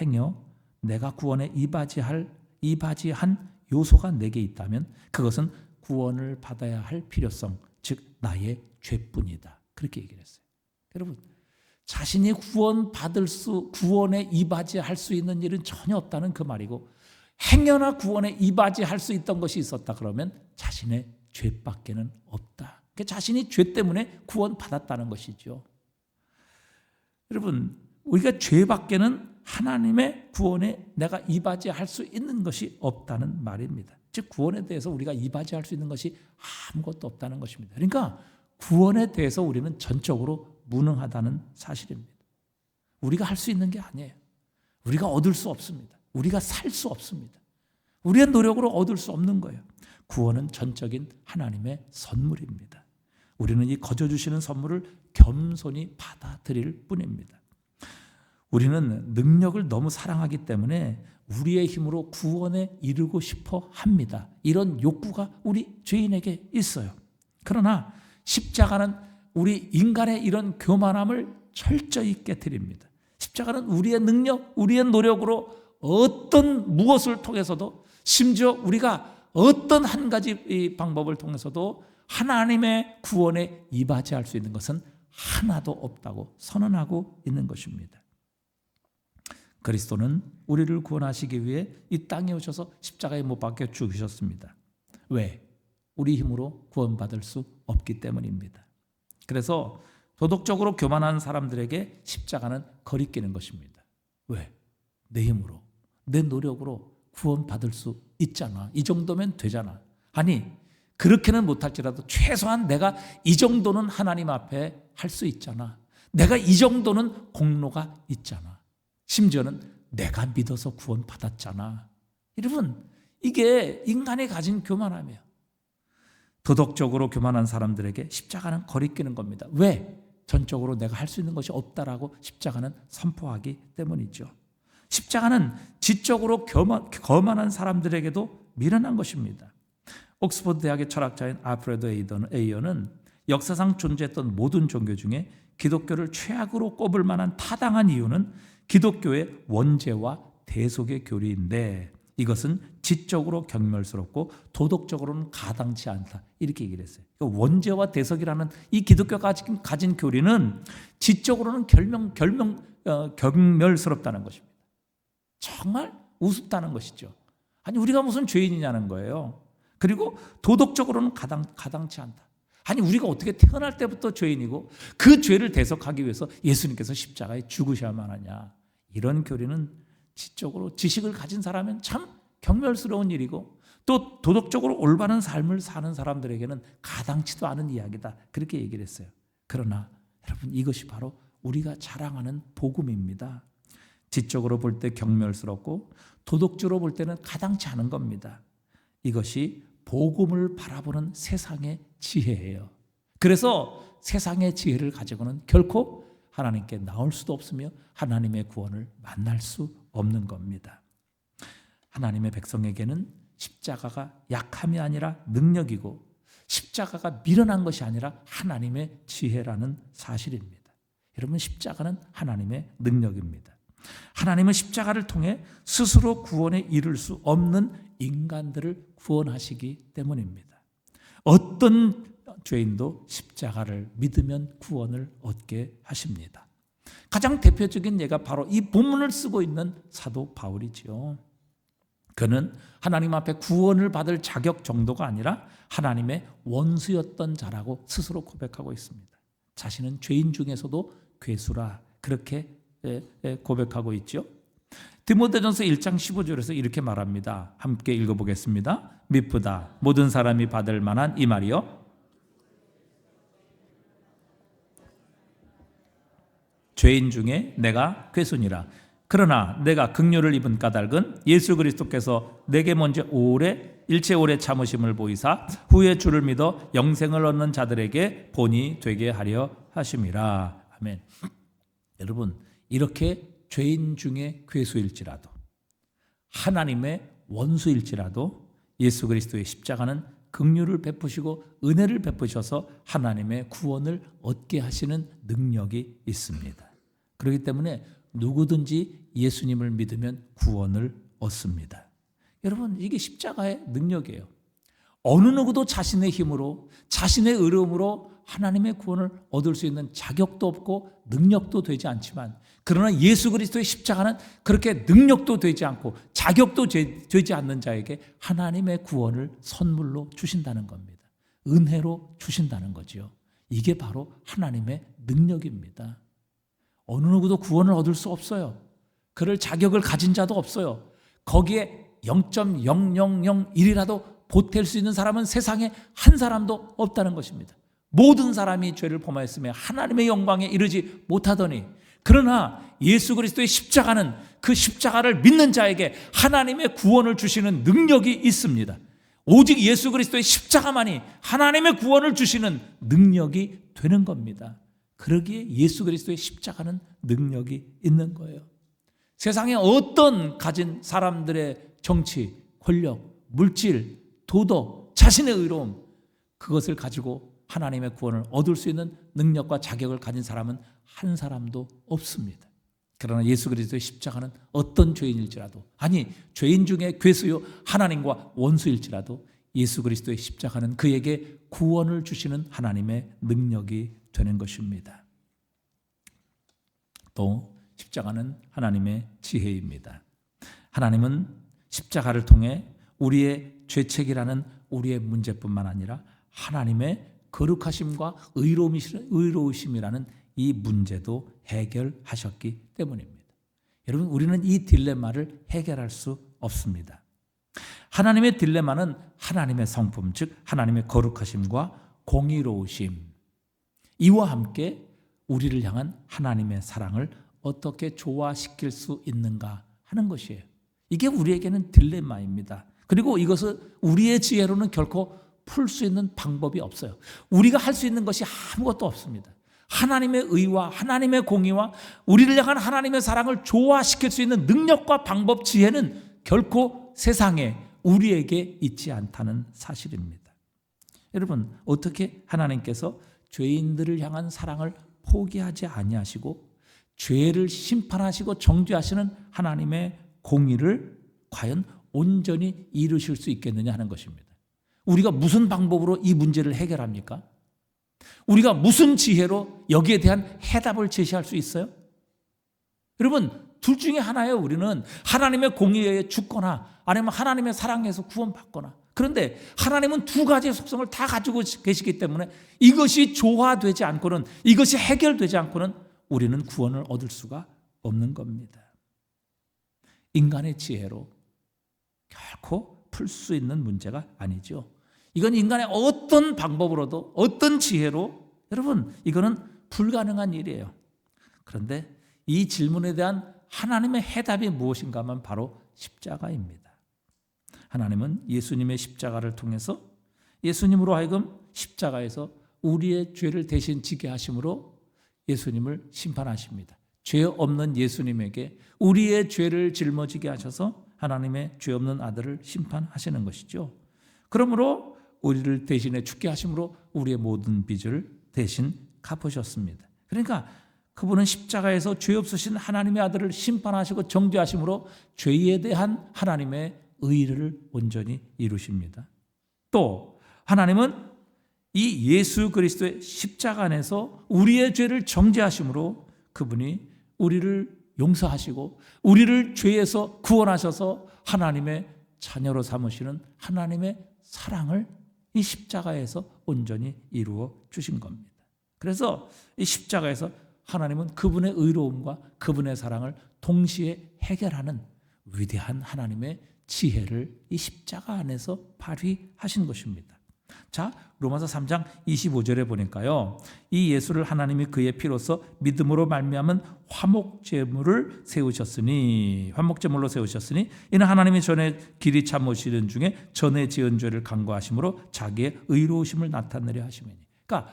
Speaker 1: 행여 내가 구원에 이바지한 요소가 내게 있다면 그것은 구원을 받아야 할 필요성, 즉 나의 죄뿐이다. 그렇게 얘기를 했어요. 여러분, 자신이 구원에 이바지할 수 있는 일은 전혀 없다는 그 말이고, 행여나 구원에 이바지할 수 있던 것이 있었다 그러면 자신의 죄밖에는 없다. 그러니까 자신이 죄 때문에 구원받았다는 것이죠. 여러분, 우리가 죄밖에는 하나님의 구원에 내가 이바지할 수 있는 것이 없다는 말입니다. 즉 구원에 대해서 우리가 이바지할 수 있는 것이 아무것도 없다는 것입니다. 그러니까 구원에 대해서 우리는 전적으로 무능하다는 사실입니다. 우리가 할 수 있는 게 아니에요. 우리가 얻을 수 없습니다. 우리가 살 수 없습니다. 우리의 노력으로 얻을 수 없는 거예요. 구원은 전적인 하나님의 선물입니다. 우리는 이 거저 주시는 선물을 겸손히 받아들일 뿐입니다. 우리는 능력을 너무 사랑하기 때문에 우리의 힘으로 구원에 이르고 싶어 합니다. 이런 욕구가 우리 죄인에게 있어요. 그러나 십자가는 우리 인간의 이런 교만함을 철저히 깨트립니다. 십자가는 우리의 능력, 우리의 노력으로 어떤 무엇을 통해서도 심지어 우리가 어떤 한 가지 방법을 통해서도 하나님의 구원에 이바지할 수 있는 것은 하나도 없다고 선언하고 있는 것입니다. 그리스도는 우리를 구원하시기 위해 이 땅에 오셔서 십자가에 못 박혀 죽으셨습니다. 왜? 우리 힘으로 구원받을 수 없기 때문입니다. 그래서 도덕적으로 교만한 사람들에게 십자가는 거리끼는 것입니다. 왜? 내 힘으로, 내 노력으로 구원받을 수 있잖아. 이 정도면 되잖아. 아니, 그렇게는 못할지라도 최소한 내가 이 정도는 하나님 앞에 할 수 있잖아. 내가 이 정도는 공로가 있잖아. 심지어는 내가 믿어서 구원받았잖아. 여러분, 이게 인간이 가진 교만함이에요. 도덕적으로 교만한 사람들에게 십자가는 거리끼는 겁니다. 왜? 전적으로 내가 할 수 있는 것이 없다라고 십자가는 선포하기 때문이죠. 십자가는 지적으로 거만한 사람들에게도 미련한 것입니다. 옥스퍼드 대학의 철학자인 알프레드 에이어는 역사상 존재했던 모든 종교 중에 기독교를 최악으로 꼽을 만한 타당한 이유는 기독교의 원죄와 대속의 교리인데 이것은 지적으로 경멸스럽고 도덕적으로는 가당치 않다. 이렇게 얘기를 했어요. 그러니까 원죄와 대속이라는 이 기독교가 가진 교리는 지적으로는 경멸스럽다는 것입니다. 정말 우습다는 것이죠. 아니 우리가 무슨 죄인이냐는 거예요. 그리고 도덕적으로는 가당치 않다. 아니 우리가 어떻게 태어날 때부터 죄인이고 그 죄를 대속하기 위해서 예수님께서 십자가에 죽으셔야만 하냐. 이런 교리는 지적으로 지식을 가진 사람은 참 경멸스러운 일이고 또 도덕적으로 올바른 삶을 사는 사람들에게는 가당치도 않은 이야기다. 그렇게 얘기를 했어요. 그러나 여러분 이것이 바로 우리가 자랑하는 복음입니다. 지적으로 볼 때 경멸스럽고 도덕적으로 볼 때는 가당치 않은 겁니다. 이것이 복음을 바라보는 세상의 지혜예요. 그래서 세상의 지혜를 가지고는 결코 하나님께 나올 수도 없으며 하나님의 구원을 만날 수 없는 겁니다. 하나님의 백성에게는 십자가가 약함이 아니라 능력이고 십자가가 미련한 것이 아니라 하나님의 지혜라는 사실입니다. 여러분, 십자가는 하나님의 능력입니다. 하나님은 십자가를 통해 스스로 구원에 이를 수 없는 인간들을 구원하시기 때문입니다. 어떤 죄인도 십자가를 믿으면 구원을 얻게 하십니다. 가장 대표적인 예가 바로 이 본문을 쓰고 있는 사도 바울이지요. 그는 하나님 앞에 구원을 받을 자격 정도가 아니라 하나님의 원수였던 자라고 스스로 고백하고 있습니다. 자신은 죄인 중에서도 괴수라, 그렇게 고백하고 있죠. 디모데전서 1장 15절에서 이렇게 말합니다. 함께 읽어보겠습니다. 미쁘다, 모든 사람이 받을 만한 이 말이요, 죄인 중에 내가 괴수니라. 그러나 내가 긍휼을 입은 까닭은 예수 그리스도께서 내게 먼저 일체 오래 참으심을 보이사 후에 주를 믿어 영생을 얻는 자들에게 본이 되게 하려 하심이라. 아멘. 여러분, 이렇게 죄인 중에 괴수일지라도 하나님의 원수일지라도 예수 그리스도의 십자가는 긍휼을 베푸시고 은혜를 베푸셔서 하나님의 구원을 얻게 하시는 능력이 있습니다. 그렇기 때문에 누구든지 예수님을 믿으면 구원을 얻습니다. 여러분, 이게 십자가의 능력이에요. 어느 누구도 자신의 힘으로, 자신의 의로움으로 하나님의 구원을 얻을 수 있는 자격도 없고 능력도 되지 않지만, 그러나 예수 그리스도의 십자가는 그렇게 능력도 되지 않고 자격도 되지 않는 자에게 하나님의 구원을 선물로 주신다는 겁니다. 은혜로 주신다는 거죠. 이게 바로 하나님의 능력입니다. 어느 누구도 구원을 얻을 수 없어요. 그럴 자격을 가진 자도 없어요. 거기에 0.0001이라도 보탤 수 있는 사람은 세상에 한 사람도 없다는 것입니다. 모든 사람이 죄를 범하였으며 하나님의 영광에 이르지 못하더니, 그러나 예수 그리스도의 십자가는 그 십자가를 믿는 자에게 하나님의 구원을 주시는 능력이 있습니다. 오직 예수 그리스도의 십자가만이 하나님의 구원을 주시는 능력이 되는 겁니다. 그러기에 예수 그리스도의 십자가는 능력이 있는 거예요. 세상에 어떤 가진 사람들의 정치, 권력, 물질, 도덕, 자신의 의로움, 그것을 가지고 하나님의 구원을 얻을 수 있는 능력과 자격을 가진 사람은 한 사람도 없습니다. 그러나 예수 그리스도의 십자가는 어떤 죄인일지라도, 아니 죄인 중에 괴수요 하나님과 원수일지라도 예수 그리스도의 십자가는 그에게 구원을 주시는 하나님의 능력이 되는 것입니다. 또 십자가는 하나님의 지혜입니다. 하나님은 십자가를 통해 우리의 죄책이라는 우리의 문제뿐만 아니라 하나님의 거룩하심과 의로우심이라는 이 문제도 해결하셨기 때문입니다. 여러분, 우리는 이 딜레마를 해결할 수 없습니다. 하나님의 딜레마는 하나님의 성품, 즉 하나님의 거룩하심과 공의로우심, 이와 함께 우리를 향한 하나님의 사랑을 어떻게 조화시킬 수 있는가 하는 것이에요. 이게 우리에게는 딜레마입니다. 그리고 이것을 우리의 지혜로는 결코 풀 수 있는 방법이 없어요. 우리가 할 수 있는 것이 아무것도 없습니다. 하나님의 의와 하나님의 공의와 우리를 향한 하나님의 사랑을 조화시킬 수 있는 능력과 방법, 지혜는 결코 세상에 우리에게 있지 않다는 사실입니다. 여러분, 어떻게 하나님께서 죄인들을 향한 사랑을 포기하지 아니하시고 죄를 심판하시고 정죄하시는 하나님의 공의를 과연 온전히 이루실 수 있겠느냐 하는 것입니다. 우리가 무슨 방법으로 이 문제를 해결합니까? 우리가 무슨 지혜로 여기에 대한 해답을 제시할 수 있어요? 여러분, 둘 중에 하나예요. 우리는 하나님의 공의에 죽거나 아니면 하나님의 사랑에서 구원받거나. 그런데 하나님은 두 가지의 속성을 다 가지고 계시기 때문에 이것이 조화되지 않고는, 이것이 해결되지 않고는 우리는 구원을 얻을 수가 없는 겁니다. 인간의 지혜로 결코 풀 수 있는 문제가 아니죠. 이건 인간의 어떤 방법으로도, 어떤 지혜로, 여러분, 이거는 불가능한 일이에요. 그런데 이 질문에 대한 하나님의 해답이 무엇인가 하면 바로 십자가입니다. 하나님은 예수님의 십자가를 통해서 예수님으로 하여금 십자가에서 우리의 죄를 대신 지게 하심으로 예수님을 심판하십니다. 죄 없는 예수님에게 우리의 죄를 짊어지게 하셔서 하나님의 죄 없는 아들을 심판하시는 것이죠. 그러므로 우리를 대신에 죽게 하심으로 우리의 모든 빚을 대신 갚으셨습니다. 그러니까 그분은 십자가에서 죄 없으신 하나님의 아들을 심판하시고 정죄하심으로 죄에 대한 하나님의 의를 온전히 이루십니다. 또 하나님은 이 예수 그리스도의 십자가 안에서 우리의 죄를 정죄하심으로 그분이 우리를 용서하시고 우리를 죄에서 구원하셔서 하나님의 자녀로 삼으시는 하나님의 사랑을 이 십자가에서 온전히 이루어 주신 겁니다. 그래서 이 십자가에서 하나님은 그분의 의로움과 그분의 사랑을 동시에 해결하는 위대한 하나님의 지혜를 이 십자가 안에서 발휘하신 것입니다. 자, 로마서 3장 25절에 보니까요, 이 예수를 하나님이 그의 피로써 믿음으로 말미암은 화목제물을 세우셨으니, 화목제물로 세우셨으니 이는 하나님이 전에 길이 참으시는 중에 전에 지은 죄를 간구하심으로 자기의 의로우심을 나타내려 하심이니. 그러니까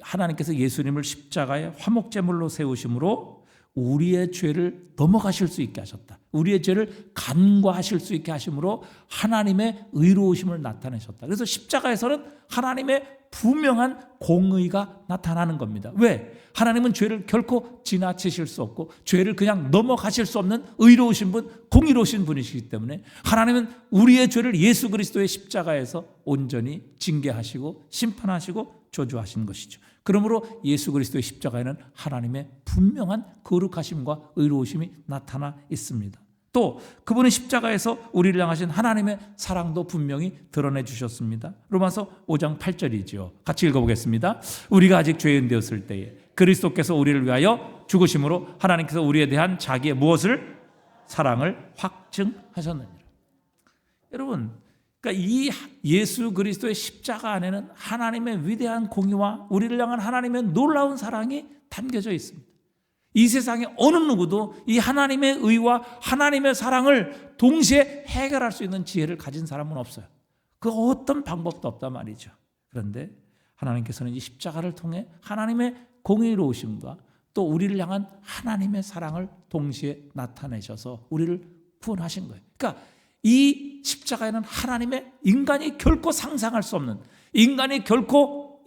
Speaker 1: 하나님께서 예수님을 십자가에 화목제물로 세우심으로 우리의 죄를 넘어가실 수 있게 하셨다. 우리의 죄를 간과하실 수 있게 하심으로 하나님의 의로우심을 나타내셨다. 그래서 십자가에서는 하나님의 분명한 공의가 나타나는 겁니다. 왜? 하나님은 죄를 결코 지나치실 수 없고 죄를 그냥 넘어가실 수 없는 의로우신 분, 공의로우신 분이시기 때문에 하나님은 우리의 죄를 예수 그리스도의 십자가에서 온전히 징계하시고 심판하시고 저주하신 것이죠. 그러므로 예수 그리스도의 십자가에는 하나님의 분명한 거룩하심과 의로우심이 나타나 있습니다. 또 그분은 십자가에서 우리를 향하신 하나님의 사랑도 분명히 드러내 주셨습니다. 로마서 5장 8절이죠. 같이 읽어보겠습니다. 우리가 아직 죄인 되었을 때에 그리스도께서 우리를 위하여 죽으심으로 하나님께서 우리에 대한 자기의 무엇을? 사랑을 확증하셨느니라. 여러분, 그러니까 이 예수 그리스도의 십자가 안에는 하나님의 위대한 공의와 우리를 향한 하나님의 놀라운 사랑이 담겨져 있습니다. 이 세상에 어느 누구도 이 하나님의 의와 하나님의 사랑을 동시에 해결할 수 있는 지혜를 가진 사람은 없어요. 그 어떤 방법도 없단 말이죠. 그런데 하나님께서는 이 십자가를 통해 하나님의 공의로우심과 또 우리를 향한 하나님의 사랑을 동시에 나타내셔서 우리를 구원하신 거예요. 그러니까 이 십자가에는 하나님의 인간이 결코 상상할 수 없는, 인간이 결코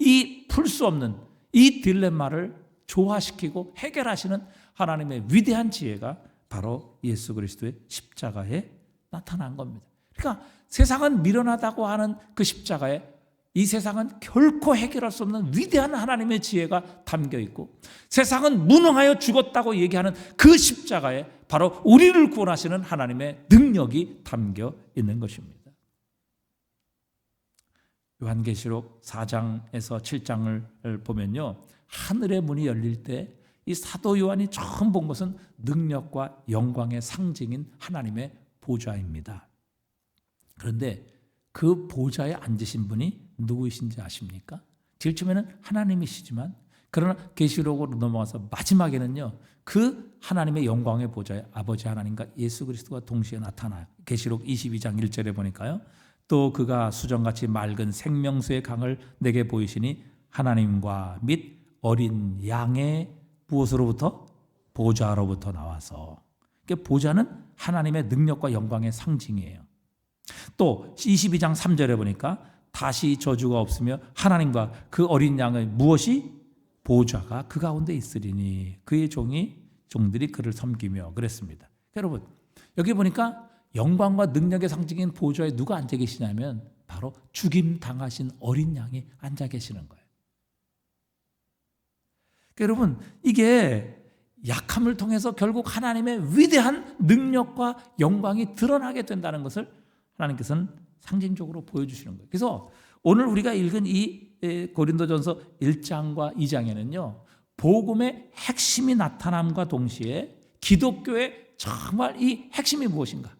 Speaker 1: 풀 수 없는 이 딜레마를 조화시키고 해결하시는 하나님의 위대한 지혜가 바로 예수 그리스도의 십자가에 나타난 겁니다. 그러니까 세상은 미련하다고 하는 그 십자가에 이 세상은 결코 해결할 수 없는 위대한 하나님의 지혜가 담겨 있고, 세상은 무능하여 죽었다고 얘기하는 그 십자가에 바로 우리를 구원하시는 하나님의 능력이 담겨 있는 것입니다. 요한계시록 4장에서 7장을 보면요, 하늘의 문이 열릴 때 이 사도 요한이 처음 본 것은 능력과 영광의 상징인 하나님의 보좌입니다. 그런데 그 보좌에 앉으신 분이 누구이신지 아십니까? 제일 처음에는 하나님이시지만, 그러나 계시록으로 넘어가서 마지막에는요, 그 하나님의 영광의 보좌에 아버지 하나님과 예수 그리스도가 동시에 나타나요. 계시록 22장 1절에 보니까요, 또 그가 수정같이 맑은 생명수의 강을 내게 보이시니 하나님과 및 어린 양의 무엇으로부터? 보좌로부터 나와서. 그러니까 보좌는 하나님의 능력과 영광의 상징이에요. 또 22장 3절에 보니까 다시 저주가 없으며 하나님과 그 어린 양의 무엇이? 보좌가 그 가운데 있으리니 그의 종들이 그를 섬기며 그랬습니다. 여러분, 여기 보니까 영광과 능력의 상징인 보좌에 누가 앉아 계시냐면 바로 죽임 당하신 어린 양이 앉아 계시는 거예요. 여러분, 이게 약함을 통해서 결국 하나님의 위대한 능력과 영광이 드러나게 된다는 것을 하나님께서는 상징적으로 보여주시는 거예요. 그래서 오늘 우리가 읽은 이 고린도전서 1장과 2장에는요, 복음의 핵심이 나타남과 동시에 기독교의 정말 이 핵심이 무엇인가,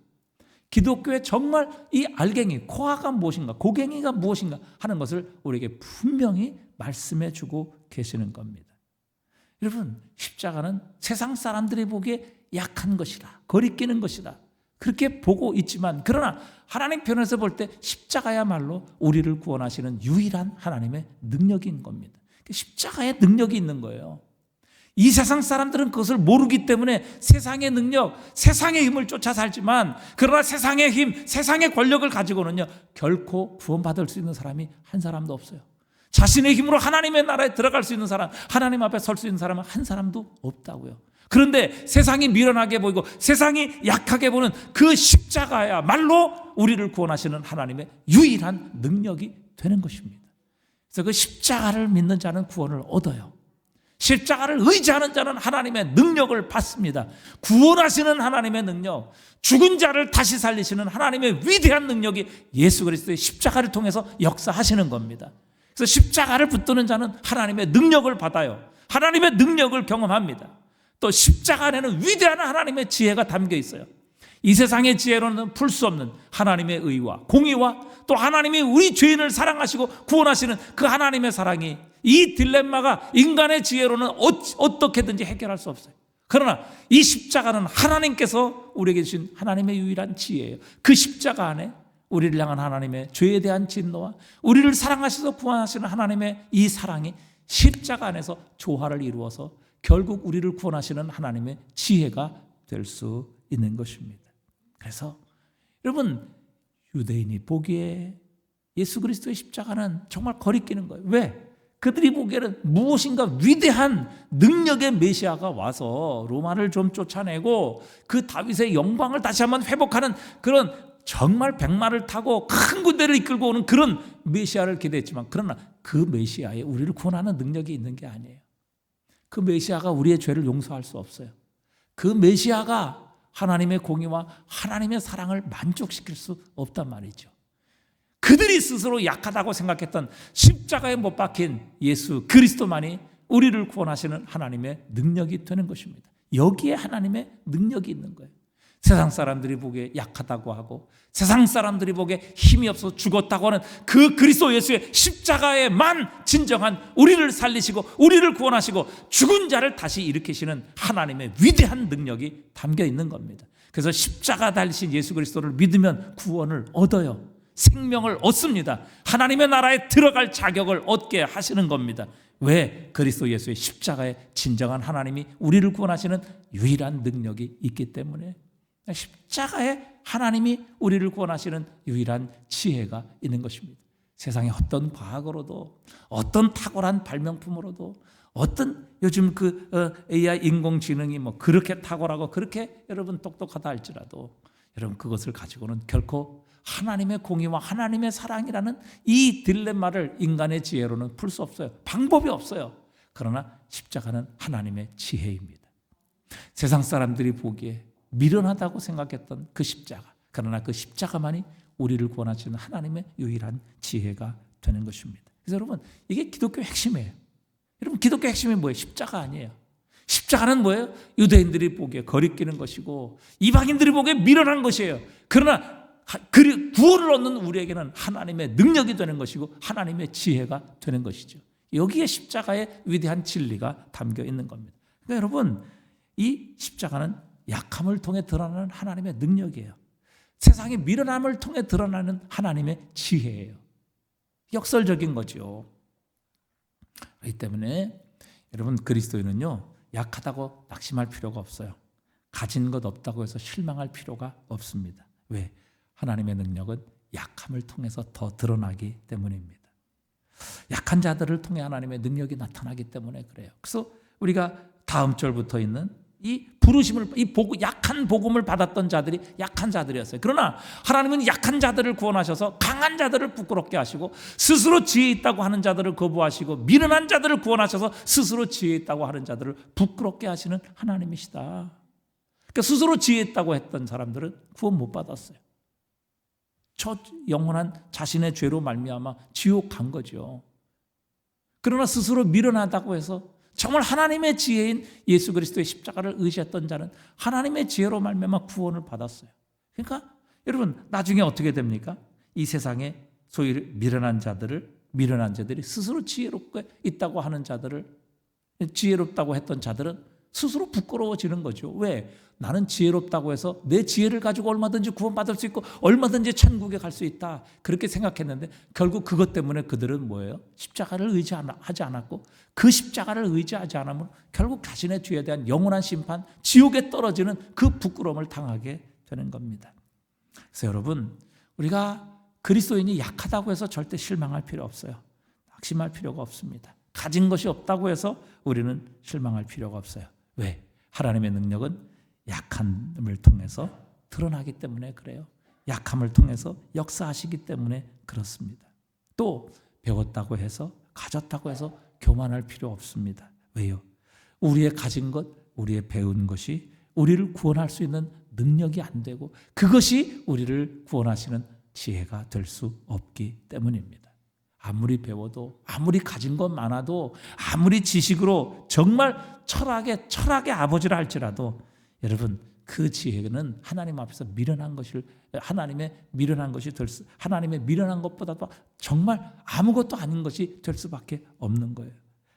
Speaker 1: 기독교의 정말 이 알갱이, 코아가 무엇인가, 고갱이가 무엇인가 하는 것을 우리에게 분명히 말씀해 주고 계시는 겁니다. 여러분, 십자가는 세상 사람들이 보기에 약한 것이다, 거리끼는 것이다, 그렇게 보고 있지만, 그러나 하나님 편에서 볼 때 십자가야말로 우리를 구원하시는 유일한 하나님의 능력인 겁니다. 십자가에 능력이 있는 거예요. 이 세상 사람들은 그것을 모르기 때문에 세상의 능력, 세상의 힘을 쫓아 살지만, 그러나 세상의 힘, 세상의 권력을 가지고는요, 결코 구원받을 수 있는 사람이 한 사람도 없어요. 자신의 힘으로 하나님의 나라에 들어갈 수 있는 사람, 하나님 앞에 설 수 있는 사람은 한 사람도 없다고요. 그런데 세상이 미련하게 보이고 세상이 약하게 보는 그 십자가야말로 우리를 구원하시는 하나님의 유일한 능력이 되는 것입니다. 그래서 그 십자가를 믿는 자는 구원을 얻어요. 십자가를 의지하는 자는 하나님의 능력을 받습니다. 구원하시는 하나님의 능력, 죽은 자를 다시 살리시는 하나님의 위대한 능력이 예수 그리스도의 십자가를 통해서 역사하시는 겁니다. 그래서 십자가를 붙드는 자는 하나님의 능력을 받아요. 하나님의 능력을 경험합니다. 또 십자가 안에는 위대한 하나님의 지혜가 담겨 있어요. 이 세상의 지혜로는 풀 수 없는 하나님의 의와 공의와 또 하나님이 우리 죄인을 사랑하시고 구원하시는 그 하나님의 사랑이, 이 딜레마가 인간의 지혜로는 어떻게든지 해결할 수 없어요. 그러나 이 십자가는 하나님께서 우리에게 주신 하나님의 유일한 지혜예요. 그 십자가 안에 우리를 향한 하나님의 죄에 대한 진노와 우리를 사랑하셔서 구원하시는 하나님의 이 사랑이 십자가 안에서 조화를 이루어서 결국 우리를 구원하시는 하나님의 지혜가 될 수 있는 것입니다. 그래서 여러분, 유대인이 보기에 예수 그리스도의 십자가는 정말 거리끼는 거예요. 왜? 그들이 보기에는 무엇인가 위대한 능력의 메시아가 와서 로마를 좀 쫓아내고 그 다윗의 영광을 다시 한번 회복하는 그런 정말 백마를 타고 큰 군대를 이끌고 오는 그런 메시아를 기대했지만, 그러나 그 메시아에 우리를 구원하는 능력이 있는 게 아니에요. 그 메시아가 우리의 죄를 용서할 수 없어요. 그 메시아가 하나님의 공의와 하나님의 사랑을 만족시킬 수 없단 말이죠. 그들이 스스로 약하다고 생각했던 십자가에 못 박힌 예수 그리스도만이 우리를 구원하시는 하나님의 능력이 되는 것입니다. 여기에 하나님의 능력이 있는 거예요. 세상 사람들이 보기에 약하다고 하고 세상 사람들이 보기에 힘이 없어 죽었다고 하는 그 그리스도 예수의 십자가에만 진정한 우리를 살리시고 우리를 구원하시고 죽은 자를 다시 일으키시는 하나님의 위대한 능력이 담겨 있는 겁니다. 그래서 십자가 달리신 예수 그리스도를 믿으면 구원을 얻어요. 생명을 얻습니다. 하나님의 나라에 들어갈 자격을 얻게 하시는 겁니다. 왜? 그리스도 예수의 십자가에 진정한 하나님이 우리를 구원하시는 유일한 능력이 있기 때문에, 십자가에 하나님이 우리를 구원하시는 유일한 지혜가 있는 것입니다. 세상에 어떤 과학으로도 어떤 탁월한 발명품으로도 어떤 요즘 AI 인공지능이 뭐 그렇게 탁월하고 그렇게 여러분 똑똑하다 할지라도 여러분 그것을 가지고는 결코 하나님의 공의와 하나님의 사랑이라는 이 딜레마를 인간의 지혜로는 풀 수 없어요. 방법이 없어요. 그러나 십자가는 하나님의 지혜입니다. 세상 사람들이 보기에 미련하다고 생각했던 그 십자가, 그러나 그 십자가만이 우리를 구원하시는 하나님의 유일한 지혜가 되는 것입니다. 그래서 여러분, 이게 기독교 핵심이에요. 여러분, 기독교 핵심이 뭐예요? 십자가 아니에요. 십자가는 뭐예요? 유대인들이 보기에 거리끼는 것이고 이방인들이 보기에 미련한 것이에요. 그러나 구원을 얻는 우리에게는 하나님의 능력이 되는 것이고 하나님의 지혜가 되는 것이죠. 여기에 십자가의 위대한 진리가 담겨 있는 겁니다. 그러니까 여러분, 이 십자가는 약함을 통해 드러나는 하나님의 능력이에요. 세상의 미련함을 통해 드러나는 하나님의 지혜예요. 역설적인 거죠. 그렇기 때문에 여러분, 그리스도인은요, 약하다고 낙심할 필요가 없어요. 가진 것 없다고 해서 실망할 필요가 없습니다. 왜? 하나님의 능력은 약함을 통해서 더 드러나기 때문입니다. 약한 자들을 통해 하나님의 능력이 나타나기 때문에 그래요. 그래서 우리가 다음 절부터 있는 이 부르심을, 약한 복음을 받았던 자들이 약한 자들이었어요. 그러나 하나님은 약한 자들을 구원하셔서 강한 자들을 부끄럽게 하시고 스스로 지혜 있다고 하는 자들을 거부하시고 미련한 자들을 구원하셔서 스스로 지혜 있다고 하는 자들을 부끄럽게 하시는 하나님이시다. 그러니까 스스로 지혜 있다고 했던 사람들은 구원 못 받았어요. 저 영원한 자신의 죄로 말미암아 지옥 간 거죠. 그러나 스스로 미련하다고 해서 정말 하나님의 지혜인 예수 그리스도의 십자가를 의지했던 자는 하나님의 지혜로 말미암아 구원을 받았어요. 그러니까 여러분, 나중에 어떻게 됩니까? 이 세상에 소위 미련한 자들이 스스로 지혜롭게 있다고 하는 자들을, 지혜롭다고 했던 자들은 스스로 부끄러워지는 거죠. 왜? 나는 지혜롭다고 해서 내 지혜를 가지고 얼마든지 구원받을 수 있고 얼마든지 천국에 갈 수 있다, 그렇게 생각했는데 결국 그것 때문에 그들은 뭐예요? 십자가를 의지하지 않았고 그 십자가를 의지하지 않으면 결국 자신의 죄에 대한 영원한 심판, 지옥에 떨어지는 그 부끄러움을 당하게 되는 겁니다. 그래서 여러분, 우리가 그리스도인이 약하다고 해서 절대 실망할 필요 없어요. 낙심할 필요가 없습니다. 가진 것이 없다고 해서 우리는 실망할 필요가 없어요. 왜? 하나님의 능력은 약함을 통해서 드러나기 때문에 그래요. 약함을 통해서 역사하시기 때문에 그렇습니다. 또 배웠다고 해서, 가졌다고 해서 교만할 필요 없습니다. 왜요? 우리의 가진 것, 우리의 배운 것이 우리를 구원할 수 있는 능력이 안 되고, 그것이 우리를 구원하시는 지혜가 될 수 없기 때문입니다. 아무리 배워도, 아무리 가진 것 많아도, 아무리 지식으로 정말 철학의 아버지라 할지라도, 여러분, 그 지혜는 하나님 앞에서 미련한 것을, 하나님의 미련한 것보다도 정말 아무것도 아닌 것이 될 수밖에 없는 거예요.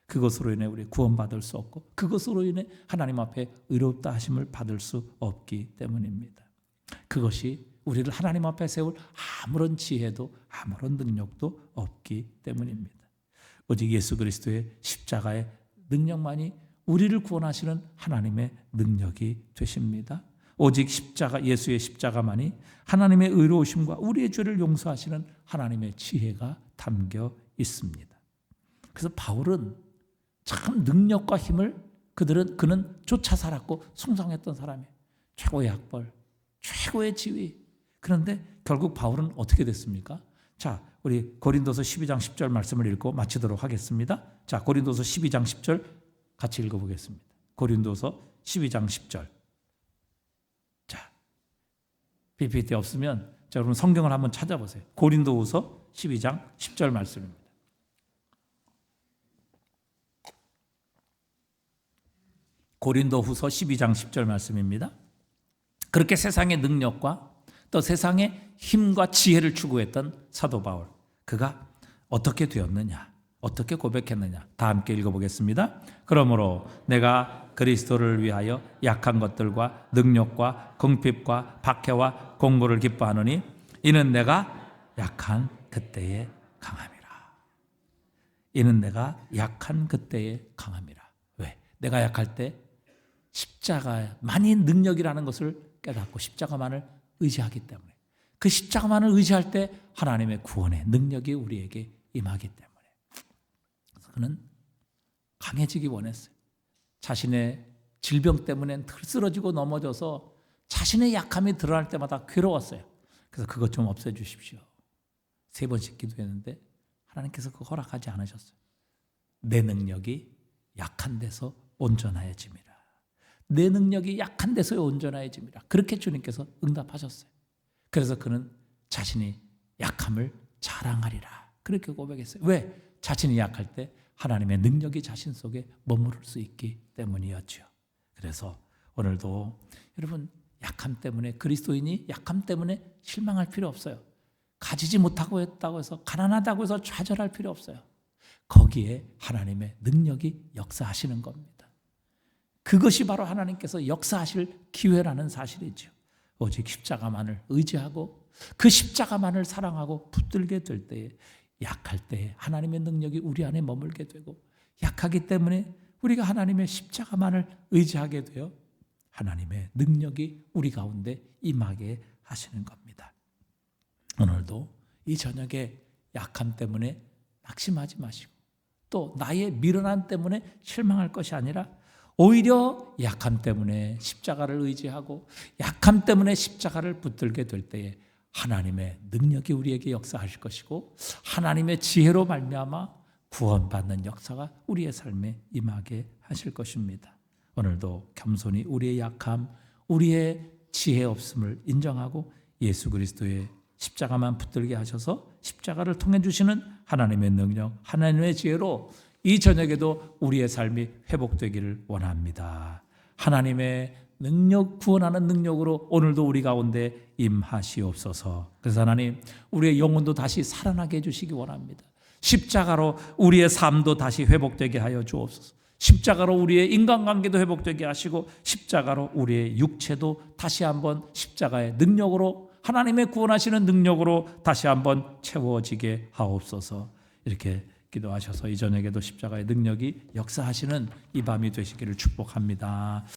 Speaker 1: 그것으로 인해 우리 구원받을 수 없고, 그것으로 인해 하나님 앞에 의롭다 하심을 받을 수 없기 때문입니다. 그것이 우리를 하나님 앞에 세울 아무런 지혜도 아무런 능력도 없기 때문입니다. 오직 예수 그리스도의 십자가의 능력만이 우리를 구원하시는 하나님의 능력이 되십니다. 오직 예수의 십자가만이 하나님의 의로우심과 우리의 죄를 용서하시는 하나님의 지혜가 담겨 있습니다. 그래서 바울은 참 능력과 힘을 그는 쫓아 살았고 숭상했던 사람이에요. 최고의 학벌, 최고의 지위. 그런데 결국 바울은 어떻게 됐습니까? 자, 우리 고린도서 12장 10절 말씀을 읽고 마치도록 하겠습니다. 자, 고린도서 12장 10절 같이 읽어보겠습니다. 고린도서 12장 10절. 자, PPT 없으면 자, 여러분 성경을 한번 찾아보세요. 고린도후서 12장 10절 말씀입니다. 고린도후서 12장 10절 말씀입니다. 그렇게 세상의 능력과 또 세상의 힘과 지혜를 추구했던 사도 바울, 그가 어떻게 되었느냐, 어떻게 고백했느냐, 다 함께 읽어보겠습니다. 그러므로 내가 그리스도를 위하여 약한 것들과 능력과 궁핍과 박해와 공고를 기뻐하노니 이는 내가 약한 그때에 강함이라. 이는 내가 약한 그때에 강함이라. 왜? 내가 약할 때 십자가만이 능력이라는 것을 깨닫고 십자가만을 의지하기 때문에, 그 십자가만을 의지할 때 하나님의 구원의 능력이 우리에게 임하기 때문에, 그래서 그는 강해지기 원했어요. 자신의 질병 때문에 쓰러지고 넘어져서 자신의 약함이 드러날 때마다 괴로웠어요. 그래서 그것 좀 없애주십시오. 3번씩 기도했는데 하나님께서 그거 허락하지 않으셨어요. 내 능력이 약한 데서 온전하여짐이라. 내 능력이 약한 데서 온전하여짐이라. 그렇게 주님께서 응답하셨어요. 그래서 그는 자신이 약함을 자랑하리라. 그렇게 고백했어요. 왜? 자신이 약할 때 하나님의 능력이 자신 속에 머무를 수 있기 때문이었죠. 그래서 오늘도 여러분, 약함 때문에, 그리스도인이 약함 때문에 실망할 필요 없어요. 가지지 못하고 했다고 해서, 가난하다고 해서 좌절할 필요 없어요. 거기에 하나님의 능력이 역사하시는 겁니다. 그것이 바로 하나님께서 역사하실 기회라는 사실이죠. 오직 십자가만을 의지하고 그 십자가만을 사랑하고 붙들게 될 때에, 약할 때에 하나님의 능력이 우리 안에 머물게 되고, 약하기 때문에 우리가 하나님의 십자가만을 의지하게 되어 하나님의 능력이 우리 가운데 임하게 하시는 겁니다. 오늘도 이 저녁에 약함 때문에 낙심하지 마시고, 또 나의 미련함 때문에 실망할 것이 아니라 오히려 약함 때문에 십자가를 의지하고 약함 때문에 십자가를 붙들게 될 때에 하나님의 능력이 우리에게 역사하실 것이고, 하나님의 지혜로 말미암아 구원받는 역사가 우리의 삶에 임하게 하실 것입니다. 오늘도 겸손히 우리의 약함, 우리의 지혜 없음을 인정하고 예수 그리스도의 십자가만 붙들게 하셔서 십자가를 통해 주시는 하나님의 능력, 하나님의 지혜로 이 저녁에도 우리의 삶이 회복되기를 원합니다. 하나님의 능력, 구원하는 능력으로 오늘도 우리 가운데 임하시옵소서. 그래서 하나님, 우리의 영혼도 다시 살아나게 해주시기 원합니다. 십자가로 우리의 삶도 다시 회복되게 하여 주옵소서. 십자가로 우리의 인간관계도 회복되게 하시고, 십자가로 우리의 육체도 다시 한번 십자가의 능력으로, 하나님의 구원하시는 능력으로 다시 한번 채워지게 하옵소서. 이렇게 기도하셔서 이 저녁에도 십자가의 능력이 역사하시는 이 밤이 되시기를 축복합니다.